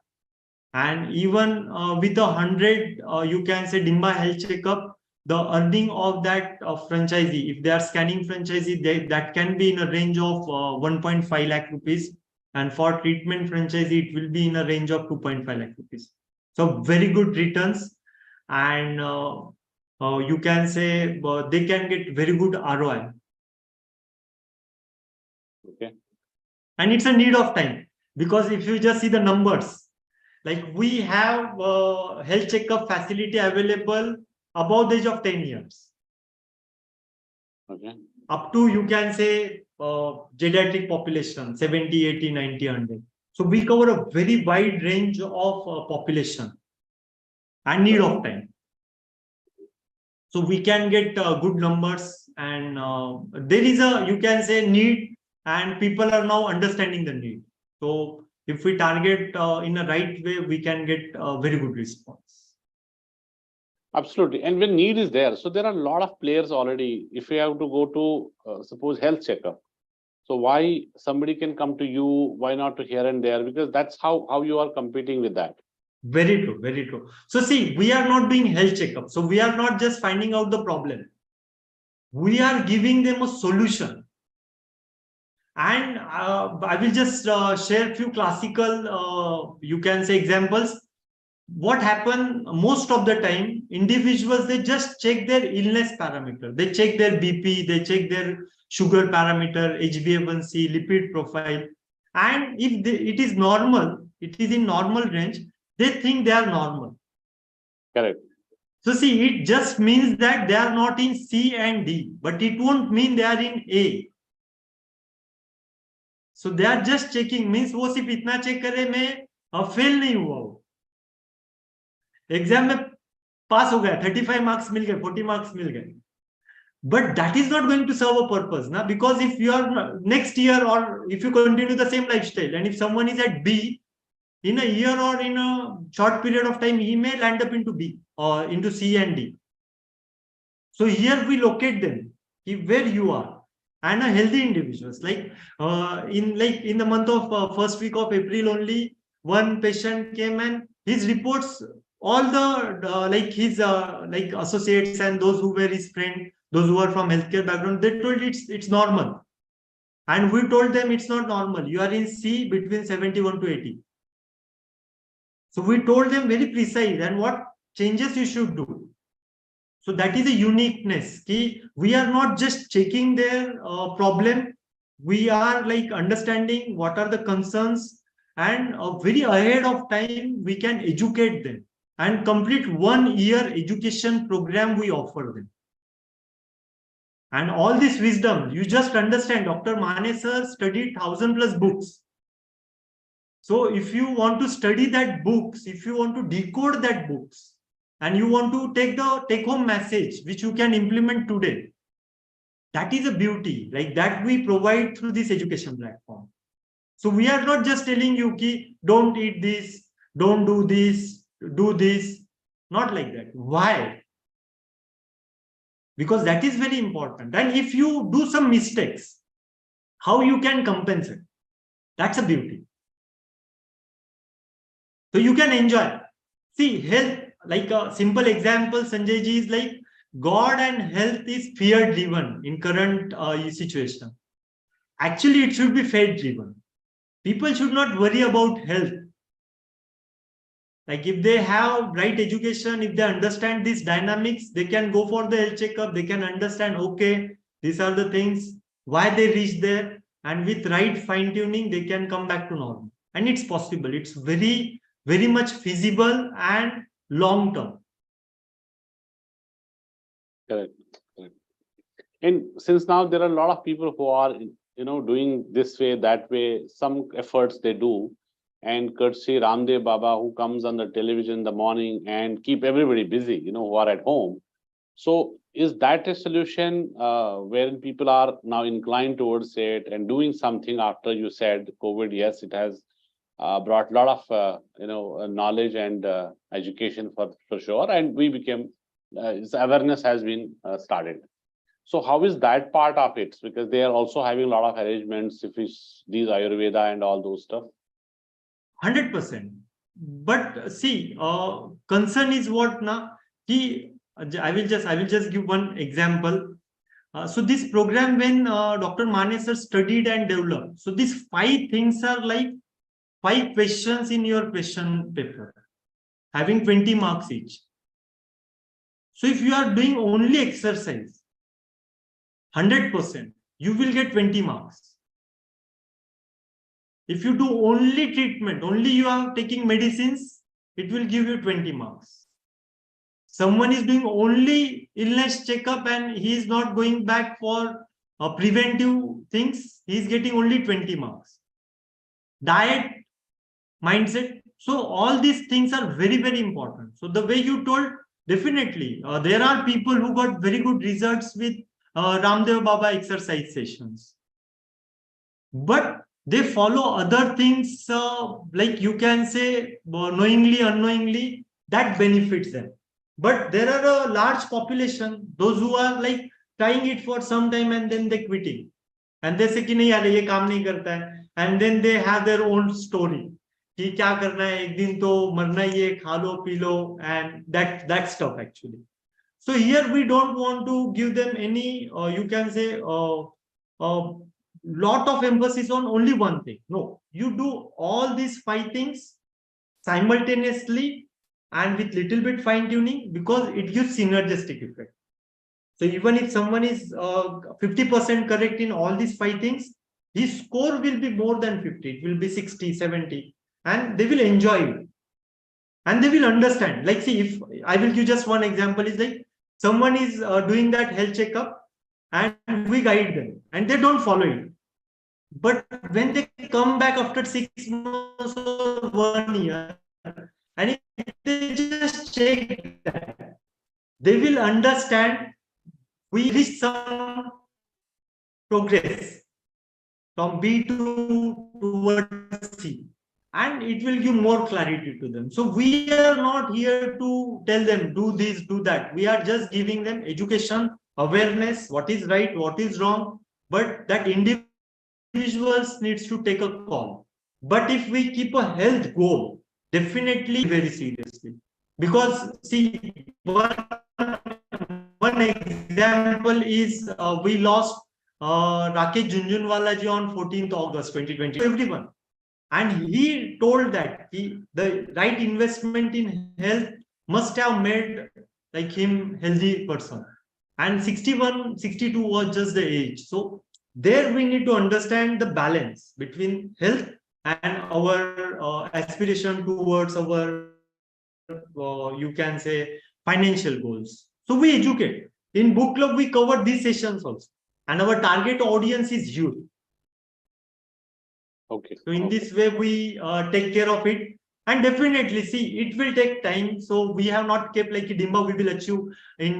And even with 100, you can say DIMBHA health checkup, the earning of that franchisee, if they are scanning franchisee, that can be in a range of 1.5 lakh rupees. And for treatment franchisee, it will be in a range of 2.5 lakh rupees. So very good returns. And you can say they can get very good ROI. Okay. And it's a need of time, because if you just see the numbers, like we have health checkup facility available above the age of 10 years. Okay. Up to, you can say, geriatric population, 70, 80, 90, 100. So we cover a very wide range of population and need of time. So we can get good numbers, and there is a, you can say, need, and people are now understanding the need. So if we target in a right way, we can get a very good response. Absolutely. And when need is there, so there are a lot of players already. If you have to go to suppose health checkup, so why somebody can come to you, why not to here and there? Because that's how you are competing with that. Very true, very true. So see, we are not doing health checkup. So we are not just finding out the problem. We are giving them a solution. And I will just share a few classical, you can say, examples. What happened most of the time, individuals, they just check their illness parameter. They check their BP, they check their sugar parameter, HbA1c, lipid profile. And if it is normal, it is in normal range, they think they are normal. Correct. So see, it just means that they are not in C and D, but it won't mean they are in A. So they are just checking, means वो सिर्फ इतना check करे मैं fail नहीं हुआ हूँ, exam में पास हो गया, 35 marks मिल गए, 40 marks मिल गए. But that is not going to serve a purpose, na? Because if you are next year, or if you continue the same lifestyle, and if someone is at B, in a year or in a short period of time, he may land up into B or into C and D. So here we locate them where you are, and a healthy individuals. Like in the month of first week of April only, one patient came, and his reports, all the like his like associates and those who were his friend, those who are from healthcare background, they told it's normal. And we told them it's not normal. You are in C between 71 to 80. So we told them very precise and what changes you should do. So that is a uniqueness. We are not just checking their problem. We are like understanding what are the concerns, and very ahead of time, we can educate them and complete 1 year education program we offer them. And all this wisdom, you just understand, Dr. Mane sir studied 1,000+ books. So if you want to study that books, if you want to decode that books, and you want to take the take-home message, which you can implement today, that is a beauty, like that we provide through this education platform. So we are not just telling you, don't eat this, don't do this, do this, not like that. Why? Because that is very important. And if you do some mistakes, how you can compensate? That's a beauty. So you can enjoy. See, health, like a simple example, Sanjay ji, is like God and health is fear driven in current situation. Actually, it should be faith driven. People should not worry about health. Like if they have right education, if they understand these dynamics, they can go for the health checkup. They can understand, okay, these are the things, why they reach there. And with right fine tuning, they can come back to normal. And it's possible. It's very, very much feasible and long term. Correct. Correct. And since now there are a lot of people who are, doing this way, that way, some efforts they do, and courtesy Ramdev Baba, who comes on the television in the morning and keep everybody busy, who are at home. So is that a solution wherein people are now inclined towards it and doing something after you said COVID? Yes, it has brought a lot of, knowledge and education for sure. And we became, awareness has been started. So how is that part of it? Because they are also having a lot of arrangements, if it's these Ayurveda and all those stuff. 100%. But see, concern is what now? I will just give one example. So this program, when Dr. Mane sir studied and developed, so these 5 things are like 5 questions in your question paper, having 20 marks each. So if you are doing only exercise, 100%, you will get 20 marks. If you do only treatment, only you are taking medicines, it will give you 20 marks. Someone is doing only illness checkup and he is not going back for preventive things, he is getting only 20 marks. Diet, mindset. So all these things are very, very important. So the way you told, definitely, there are people who got very good results with Ramdev Baba exercise sessions. But they follow other things, like you can say, knowingly, unknowingly, that benefits them. But there are a large population, those who are like trying it for some time and then they quitting. And they say, ki nahi yaar, ye kaam nahi karta hai. And then they have their own story. Ki kya karna hai, ek din to marna hi hai, kha lo, pee lo, and that stuff actually. So here we don't want to give them any, you can say, lot of emphasis on only one thing. No, you do all these 5 things simultaneously and with little bit fine tuning, because it gives synergistic effect. So even if someone is 50% correct in all these 5 things, his score will be more than 50. It will be 60, 70, and they will enjoy it. And they will understand. Like, see, if I will give just one example, is like someone is doing that health checkup and we guide them and they don't follow it. But when they come back after 6 months or 1 year, and if they just check that, they will understand we reached some progress from B2 towards C, and it will give more clarity to them. So we are not here to tell them do this, do that. We are just giving them education, awareness, what is right, what is wrong, but that individuals needs to take a call. But if we keep a health goal, definitely very seriously, because see, one example is we lost Rakesh Junjunwala ji on 14th August 2020. Everyone, and he told that the right investment in health must have made like him healthy person, and 61, 62 was just the age. So there we need to understand the balance between health and our aspiration towards our, you can say, financial goals. So we educate. In book club, we cover these sessions also. And our target audience is youth. Okay. So in this way, we take care of it. And definitely, see, it will take time. So we have not kept like DIMBHA we will achieve in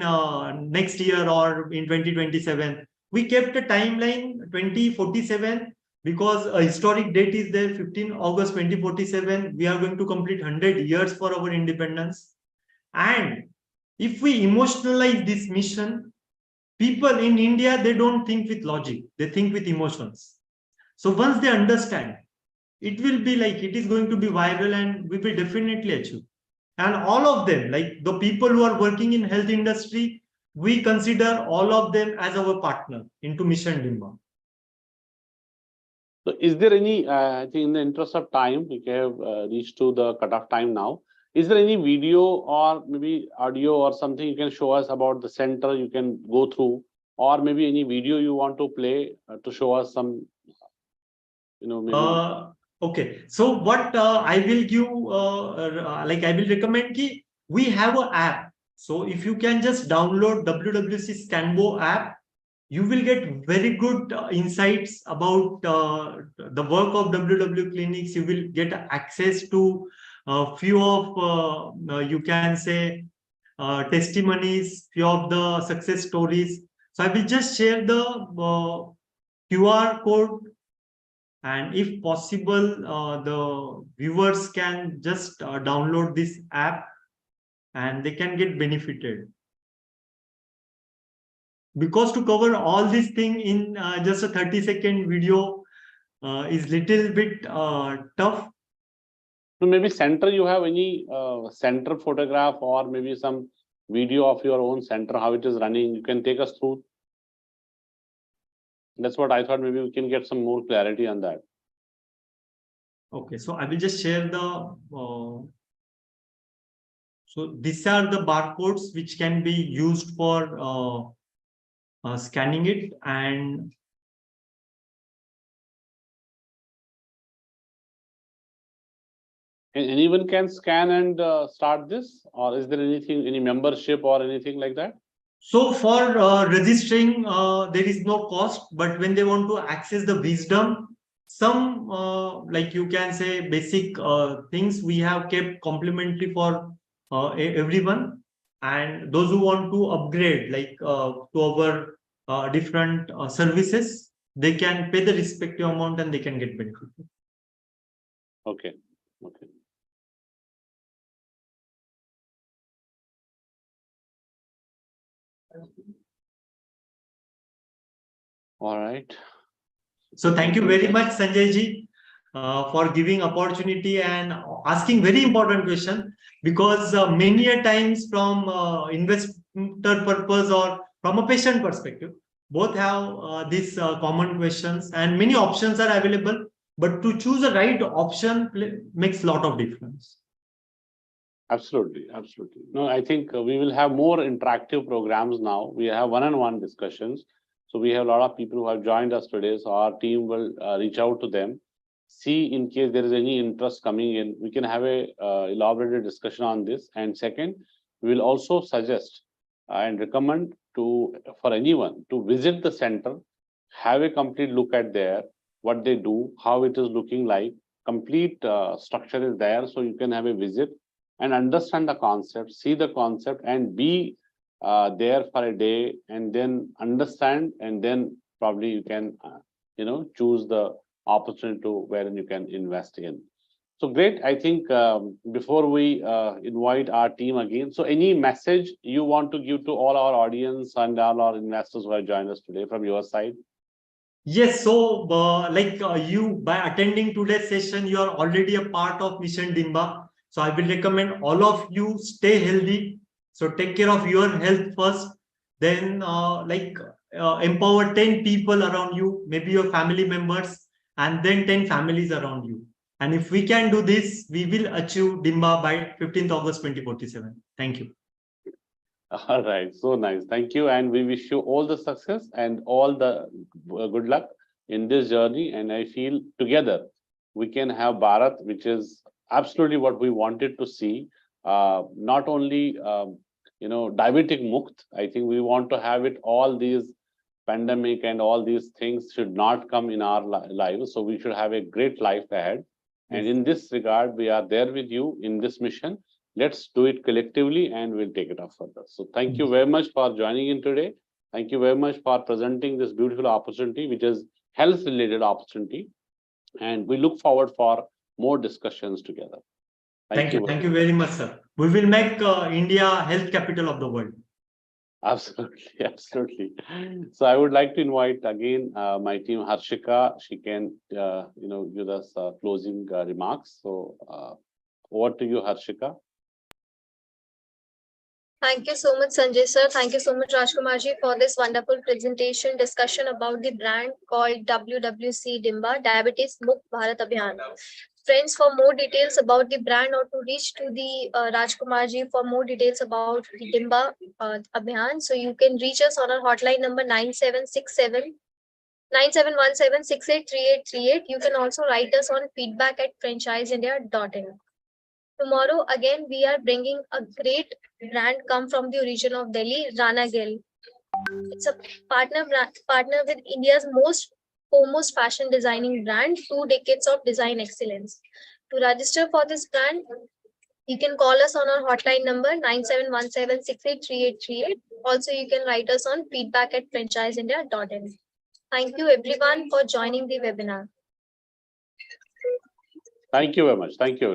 next year or in 2027. We kept a timeline 2047 because a historic date is there, 15 August 2047. We are going to complete 100 years for our independence. And if we emotionalize this mission, people in India, they don't think with logic, they think with emotions. So once they understand, it will be like it is going to be viral and we will definitely achieve. And all of them, like the people who are working in health industry, we consider all of them as our partner into Mission DIMBHA. So is there any, I think in the interest of time, we have reached to the cutoff time now. Is there any video or maybe audio or something you can show us about the center you can go through, or maybe any video you want to play to show us some, maybe. Okay, so what I will give, I will recommend ki we have an app. So if you can just download WWC Scanbo app, you will get very good insights about the work of WWClinics. You will get access to a few of, you can say, testimonies, few of the success stories. So I will just share the QR code, and if possible, the viewers can just download this app and they can get benefited. Because to cover all this thing in just a 30-second video is little bit tough. So maybe center, you have any center photograph or maybe some video of your own center, how it is running, you can take us through. That's what I thought, maybe we can get some more clarity on that. Okay, so I will just share the, so these are the barcodes which can be used for scanning it, and anyone can scan and start this, or is there anything, any membership or anything like that? so for registering, there is no cost, but when they want to access the wisdom, some like you can say basic things we have kept complimentary for everyone, and those who want to upgrade like to our different services, they can pay the respective amount and they can get benefit. Okay, okay. All right. So thank you very much, Sanjay ji, for giving opportunity and asking very important question, because many a times from investor purpose or from a patient perspective, both have these common questions, and many options are available, but to choose the right option makes a lot of difference. Absolutely, absolutely. No, I think we will have more interactive programs now. We have one-on-one discussions. So we have a lot of people who have joined us today. So our team will reach out to them, see in case there is any interest coming in. We can have a elaborated discussion on this. And second, we will also suggest and recommend for anyone to visit the center, have a complete look at what they do, how it is looking like. Complete structure is there, so you can have a visit and understand the concept, see the concept, and be there for a day, and then understand, and then probably you can, choose the opportunity to wherein you can invest in. So great. I think before we invite our team again, so any message you want to give to all our audience and all our investors who have joined us today from your side? Yes, so you, by attending today's session, you are already a part of Mission DIMBHA. So I will recommend all of you stay healthy. So take care of your health first, then empower 10 people around you, maybe your family members, and then 10 families around you. And if we can do this, we will achieve DIMBHA by 15th August 2047. Thank you. All right, so nice. Thank you. And we wish you all the success and all the good luck in this journey. And I feel together we can have Bharat, which is absolutely what we wanted to see. Not only, diabetic mukt. I think we want to have it, all these pandemic and all these things should not come in our lives. So we should have a great life ahead. And in this regard, we are there with you in this mission. Let's do it collectively and we'll take it up further. So thank you very much for joining in today. Thank you very much for presenting this beautiful opportunity, which is health related opportunity. And we look forward for more discussions together. Thank you. Thank you very much, sir. We will make India health capital of the world. Absolutely, absolutely. So I would like to invite again my team, Harshika. She can, give us closing remarks. So over to you, Harshika. Thank you so much, Sanjay sir. Thank you so much, Rajkumarji, for this wonderful presentation discussion about the brand called WWC DIMBHA, Diabetes Mukt Bharat Abhiyan. Friends, for more details about the brand or to reach to the Rajkumarji for more details about the DIMBHA Abhiyan, so you can reach us on our hotline number 9717-683838. You can also write us on feedback@franchiseindia.in. Tomorrow again we are bringing a great brand come from the region of Delhi, Rana Gill. It's a partner with India's most foremost fashion designing brand, 2 decades of design excellence. To register for this brand, you can call us on our hotline number 9717-683838. Also, you can write us on feedback@franchiseindia.in. Thank you everyone for joining the webinar. Thank you very much. Thank you.